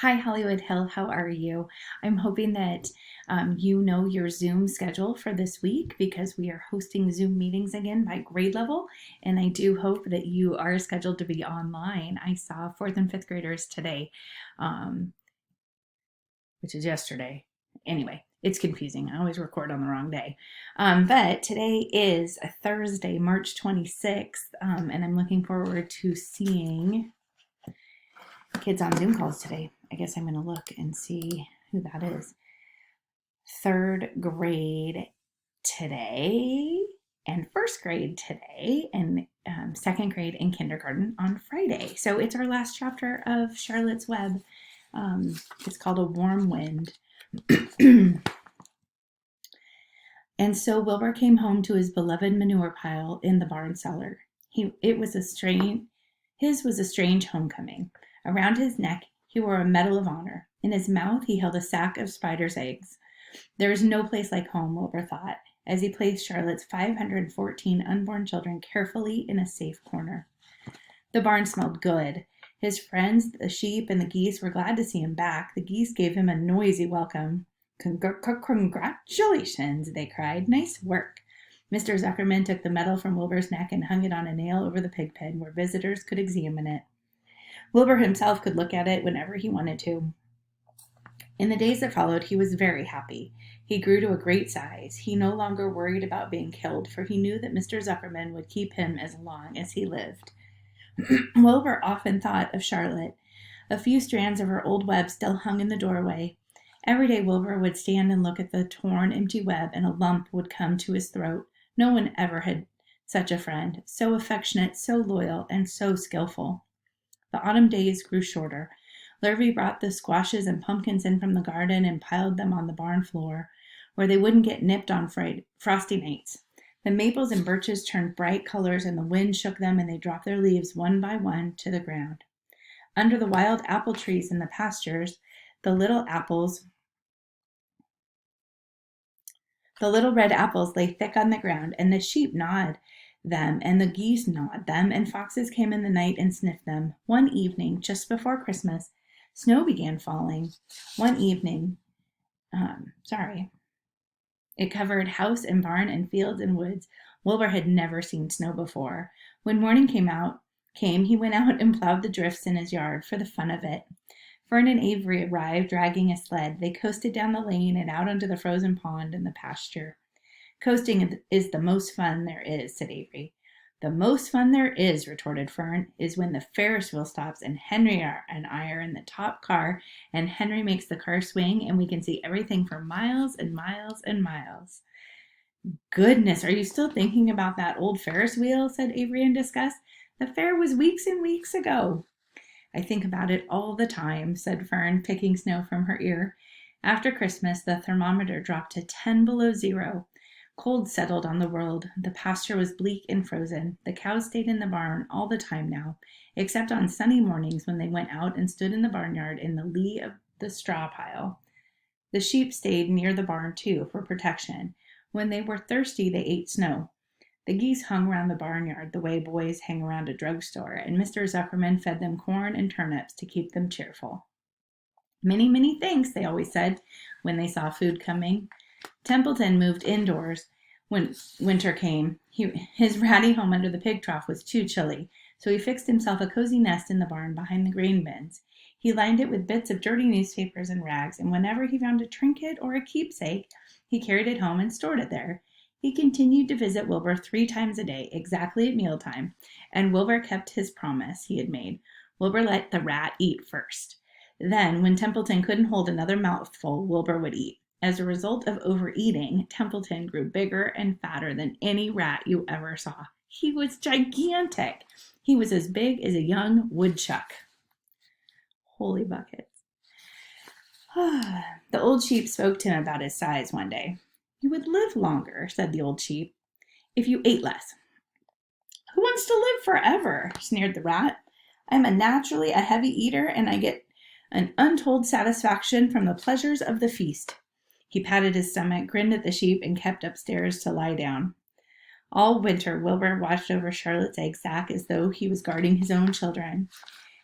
Hi, Hollywood Hill. How are you? I'm hoping that you know your Zoom schedule for this week because we are hosting Zoom meetings again by grade level. And I do hope that you are scheduled to be online. I saw fourth and fifth graders today, um, which is yesterday. Anyway, it's confusing. I always record on the wrong day. But today is a Thursday, March 26th, and I'm looking forward to seeing kids on Zoom calls today. I guess I'm going to look and see who that is. Third grade today, and first grade today, and second grade and kindergarten on Friday. So it's our last chapter of Charlotte's Web. It's called A Warm Wind. And so Wilbur came home to his beloved manure pile in the barn cellar. His was a strange homecoming. Around his neck he wore a medal of honor. In his mouth he held a sack of spider's eggs. There is no place like home, Wilbur thought, as he placed Charlotte's 514 unborn children carefully in a safe corner. The barn smelled good. His friends, the sheep and the geese, were glad to see him back. The geese gave him a noisy welcome. Congratulations, they cried. Nice work. Mr. Zuckerman took the medal from Wilbur's neck and hung it on a nail over the pig pen where visitors could examine it. Wilbur himself could look at it whenever he wanted to. In the days that followed, he was very happy. He grew to a great size. He no longer worried about being killed, for he knew that Mr. Zuckerman would keep him as long as he lived. Wilbur often thought of Charlotte. A few strands of her old web still hung in the doorway. Every day Wilbur would stand and look at the torn, empty web, and a lump would come to his throat. No one ever had such a friend, so affectionate, so loyal, and so skillful. The autumn days grew shorter. Lurvy brought the squashes and pumpkins in from the garden and piled them on the barn floor, where they wouldn't get nipped on frosty nights. The maples and birches turned bright colors, and the wind shook them, and they dropped their leaves one by one to the ground. Under the wild apple trees in the pastures, the little red apples lay thick on the ground, and the sheep gnawed them, and the geese gnawed them, and foxes came in the night and sniffed them. One evening, just before Christmas, snow began falling. It covered house and barn and fields and woods. Wilbur had never seen snow before. When morning came, he went out and plowed the drifts in his yard for the fun of it. Fern and Avery arrived, dragging a sled. They coasted down the lane and out onto the frozen pond in the pasture. Coasting is the most fun there is, said Avery. The most fun there is, retorted Fern, is when the Ferris wheel stops and Henry and I are in the top car and Henry makes the car swing and we can see everything for miles and miles and miles. Goodness, are you still thinking about that old Ferris wheel? Said Avery in disgust. The fair was weeks and weeks ago. I think about it all the time, said Fern, picking snow from her ear. After Christmas, the thermometer dropped to 10 below zero. Cold settled on the world. The pasture was bleak and frozen. The cows stayed in the barn all the time now, except on sunny mornings when they went out and stood in the barnyard in the lee of the straw pile. The sheep stayed near the barn, too, for protection. When they were thirsty, they ate snow. The geese hung around the barnyard the way boys hang around a drugstore, and Mr. Zuckerman fed them corn and turnips to keep them cheerful. Many, many thanks, they always said when they saw food coming. Templeton moved indoors when winter came. His ratty home under the pig trough was too chilly, so he fixed himself a cozy nest in the barn behind the grain bins. He lined it with bits of dirty newspapers and rags, and whenever he found a trinket or a keepsake, he carried it home and stored it there. He continued to visit Wilbur 3 times a day, exactly at mealtime, and Wilbur kept his promise he had made. Wilbur let the rat eat first. Then, when Templeton couldn't hold another mouthful, Wilbur would eat. As a result of overeating, Templeton grew bigger and fatter than any rat you ever saw. He was gigantic. He was as big as a young woodchuck. Holy buckets. The old sheep spoke to him about his size one day. You would live longer, said the old sheep, if you ate less. Who wants to live forever? Sneered the rat. I'm naturally a heavy eater, and I get an untold satisfaction from the pleasures of the feast. He patted his stomach, grinned at the sheep, and kept upstairs to lie down. All winter, Wilbur watched over Charlotte's egg sack as though he was guarding his own children.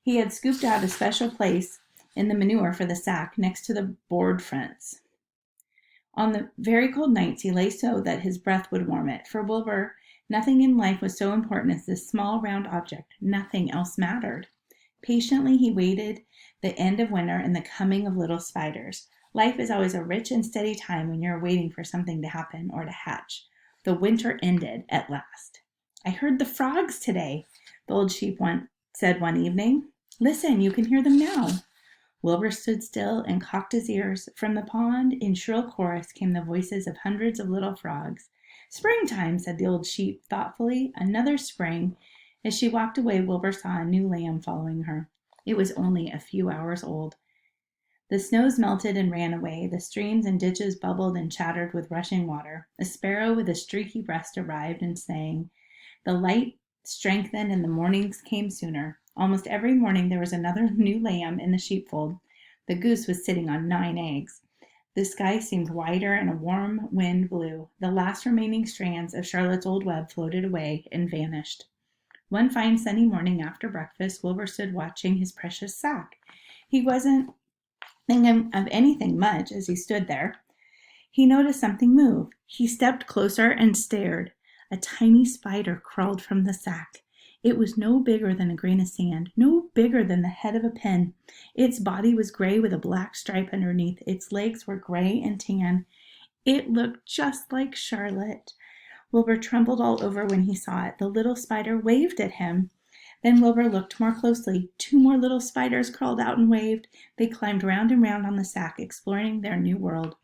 He had scooped out a special place in the manure for the sack next to the board fence. On the very cold nights he lay so that his breath would warm it. For Wilbur, nothing in life was so important as this small round object. Nothing else mattered. Patiently he waited the end of winter and the coming of little spiders. Life is always a rich and steady time when you're waiting for something to happen or to hatch. The winter ended at last. "I heard the frogs today," the old sheep said one evening. "Listen, you can hear them now." Wilbur stood still and cocked his ears. From the pond, in shrill chorus, came the voices of hundreds of little frogs. "Springtime," said the old sheep thoughtfully. "Another spring." As she walked away, Wilbur saw a new lamb following her. It was only a few hours old. The snows melted and ran away. The streams and ditches bubbled and chattered with rushing water. A sparrow with a streaky breast arrived and sang. The light strengthened and the mornings came sooner. Almost every morning there was another new lamb in the sheepfold. The goose was sitting on 9 eggs. The sky seemed wider and a warm wind blew. The last remaining strands of Charlotte's old web floated away and vanished. One fine sunny morning after breakfast, Wilbur stood watching his precious sack. He wasn't thinking of anything much as he stood there. He noticed something move. He stepped closer and stared. A tiny spider crawled from the sack. It was no bigger than a grain of sand, no bigger than the head of a pin. Its body was gray with a black stripe underneath. Its legs were gray and tan. It looked just like Charlotte. Wilbur trembled all over when he saw it. The little spider waved at him. Then Wilbur looked more closely. 2 more little spiders crawled out and waved. They climbed round and round on the sack, exploring their new world.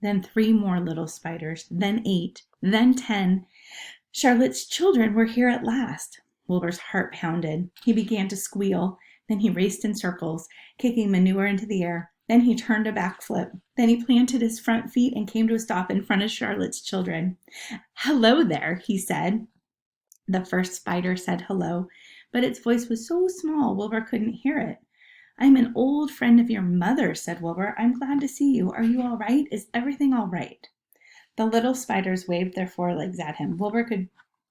Then 3 more little spiders, then 8, then 10. Charlotte's children were here at last. Wilbur's heart pounded. He began to squeal. Then he raced in circles, kicking manure into the air. Then he turned a backflip. Then he planted his front feet and came to a stop in front of Charlotte's children. "Hello there," he said. The first spider said hello, but its voice was so small Wilbur couldn't hear it. "I'm an old friend of your mother," said Wilbur. "I'm glad to see you. Are you all right? Is everything all right?" The little spiders waved their forelegs at him. Wilbur could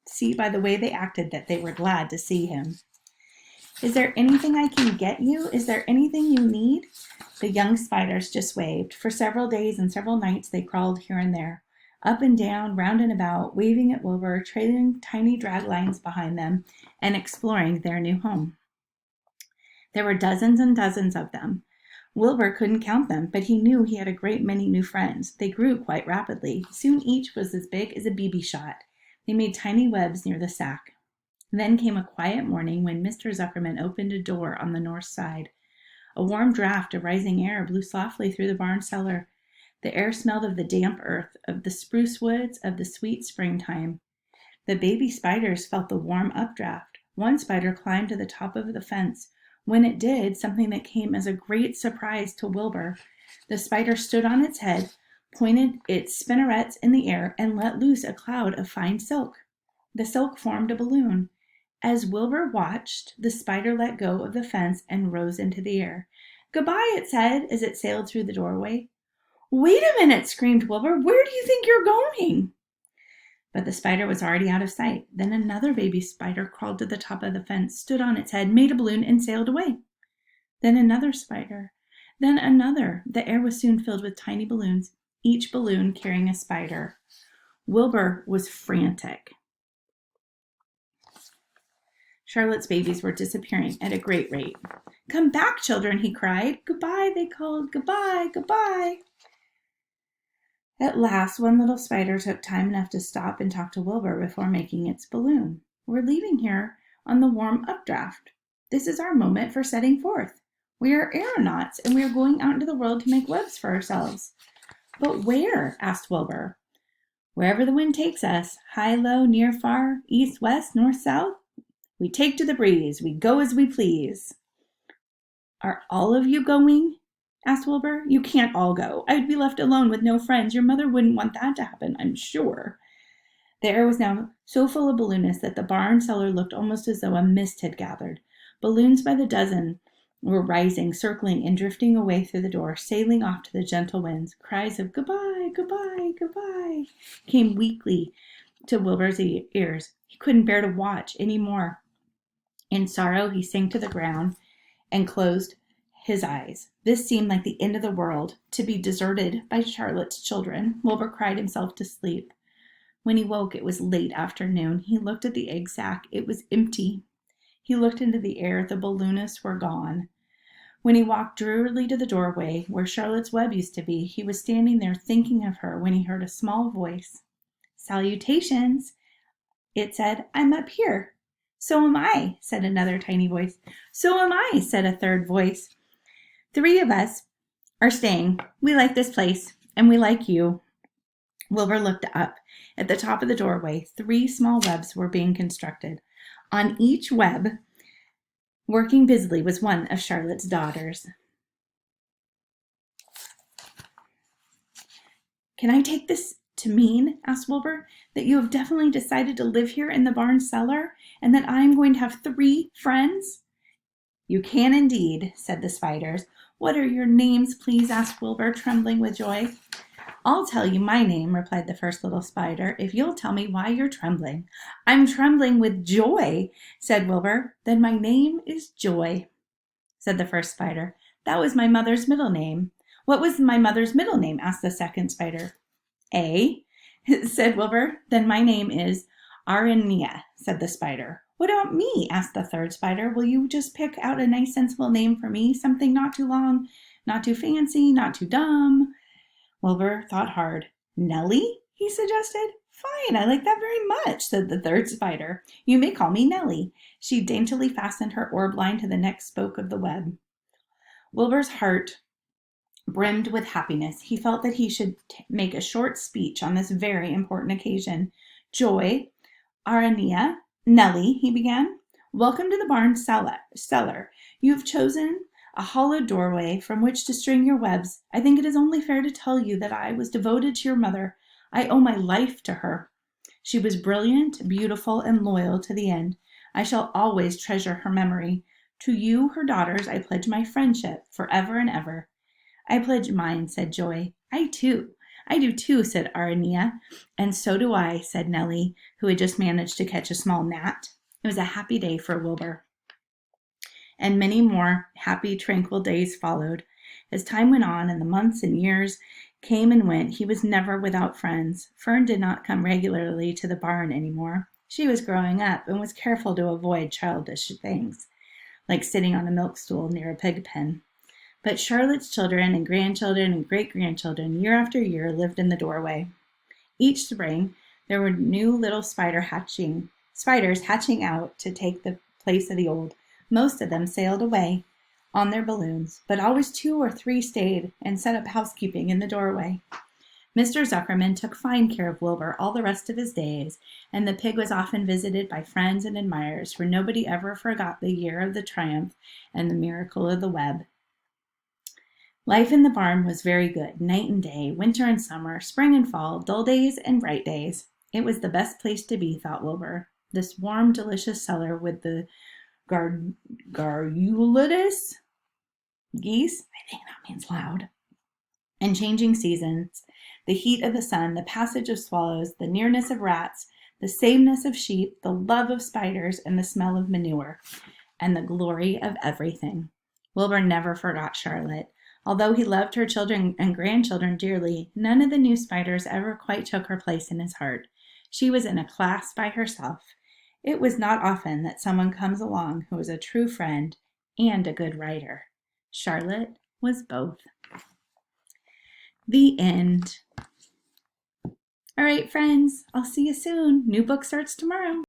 see by the way they acted that they were glad to see him. "Is there anything I can get you? Is there anything you need?" The young spiders just waved. For several days and several nights they crawled here and there, up and down, round and about, waving at Wilbur, trailing tiny drag lines behind them, and exploring their new home. There were dozens and dozens of them. Wilbur couldn't count them, but he knew he had a great many new friends. They grew quite rapidly. Soon each was as big as a BB shot. They made tiny webs near the sack. Then came a quiet morning when Mr. Zuckerman opened a door on the north side. A warm draft of rising air blew softly through the barn cellar. The air smelled of the damp earth, of the spruce woods, of the sweet springtime. The baby spiders felt the warm updraft. One spider climbed to the top of the fence. When it did, something that came as a great surprise to Wilbur. The spider stood on its head, pointed its spinnerets in the air, and let loose a cloud of fine silk. The silk formed a balloon. As Wilbur watched, the spider let go of the fence and rose into the air. "Goodbye," it said as it sailed through the doorway. "Wait a minute," screamed Wilbur. "Where do you think you're going?" But the spider was already out of sight. Then another baby spider crawled to the top of the fence, stood on its head, made a balloon, and sailed away. Then another spider. Then another. The air was soon filled with tiny balloons, each balloon carrying a spider. Wilbur was frantic. Charlotte's babies were disappearing at a great rate. "Come back, children," he cried. "Goodbye," they called. "Goodbye, goodbye." At last, one little spider took time enough to stop and talk to Wilbur before making its balloon. "We're leaving here on the warm updraft. This is our moment for setting forth. We are aeronauts, and we are going out into the world to make webs for ourselves." "But where?" asked Wilbur. "Wherever the wind takes us, high, low, near, far, east, west, north, south. We take to the breeze. We go as we please." "Are all of you going?" asked Wilbur. "You can't all go. I'd be left alone with no friends. Your mother wouldn't want that to happen, I'm sure." The air was now so full of balloonists that the barn cellar looked almost as though a mist had gathered. Balloons by the dozen were rising, circling, and drifting away through the door, sailing off to the gentle winds. Cries of "Goodbye, goodbye, goodbye" came weakly to Wilbur's ears. He couldn't bear to watch any more. In sorrow, he sank to the ground and closed his eyes. This seemed like the end of the world, to be deserted by Charlotte's children. Wilbur cried himself to sleep. When he woke, it was late afternoon. He looked at the egg sack. It was empty. He looked into the air. The balloonists were gone. When he walked drearily to the doorway where Charlotte's web used to be, he was standing there thinking of her when he heard a small voice. "Salutations," it said. "I'm up here." "So am I," said another tiny voice. "So am I," said a third voice. "Three of us are staying. We like this place, and we like you." Wilbur looked up. At the top of the doorway, 3 small webs were being constructed. On each web, working busily, was one of Charlotte's daughters. "Can I take this to mean," asked Wilbur, "that you have definitely decided to live here in the barn cellar, and that I am going to have 3 friends?" "You can indeed," said the spiders. "What are your names, please?" asked Wilbur, trembling with joy. "I'll tell you my name," replied the first little spider, "if you'll tell me why you're trembling." "I'm trembling with joy," said Wilbur. "Then my name is Joy," said the first spider. "That was my mother's middle name." "What was my mother's middle name?" asked the second spider. "A," said Wilbur. "Then my name is Arania," said the spider. "What about me?" asked the third spider. "Will you just pick out a nice sensible name for me? Something not too long, not too fancy, not too dumb." Wilbur thought hard. "Nellie?" he suggested. "Fine, I like that very much," said the third spider. "You may call me Nellie." She daintily fastened her orb line to the next spoke of the web. Wilbur's heart brimmed with happiness. He felt that he should make a short speech on this very important occasion. "Joy, Arania, Nellie," he began, "welcome to the barn cellar. You have chosen a hollowed doorway from which to string your webs. I think it is only fair to tell you that I was devoted to your mother. I owe my life to her. She was brilliant, beautiful, and loyal to the end. I shall always treasure her memory. To you, her daughters, I pledge my friendship forever and ever." "I pledge mine," said Joy. I do too," said Arania. "And so do I," said Nellie, who had just managed to catch a small gnat. It was a happy day for Wilbur. And many more happy, tranquil days followed. As time went on and the months and years came and went, he was never without friends. Fern did not come regularly to the barn anymore. She was growing up and was careful to avoid childish things, like sitting on a milk stool near a pig pen. But Charlotte's children and grandchildren and great-grandchildren, year after year, lived in the doorway. Each spring, there were new little spiders hatching out to take the place of the old. Most of them sailed away on their balloons, but always 2 or 3 stayed and set up housekeeping in the doorway. Mr. Zuckerman took fine care of Wilbur all the rest of his days, and the pig was often visited by friends and admirers, for nobody ever forgot the year of the triumph and the miracle of the web. Life in the barn was very good, night and day, winter and summer, spring and fall, dull days and bright days. It was the best place to be, thought Wilbur. This warm, delicious cellar with the garrulatus geese, I think that means loud, and changing seasons, the heat of the sun, the passage of swallows, the nearness of rats, the sameness of sheep, the love of spiders, and the smell of manure, and the glory of everything. Wilbur never forgot Charlotte. Although he loved her children and grandchildren dearly, none of the new spiders ever quite took her place in his heart. She was in a class by herself. It was not often that someone comes along who is a true friend and a good writer. Charlotte was both. The end. All right, friends, I'll see you soon. New book starts tomorrow.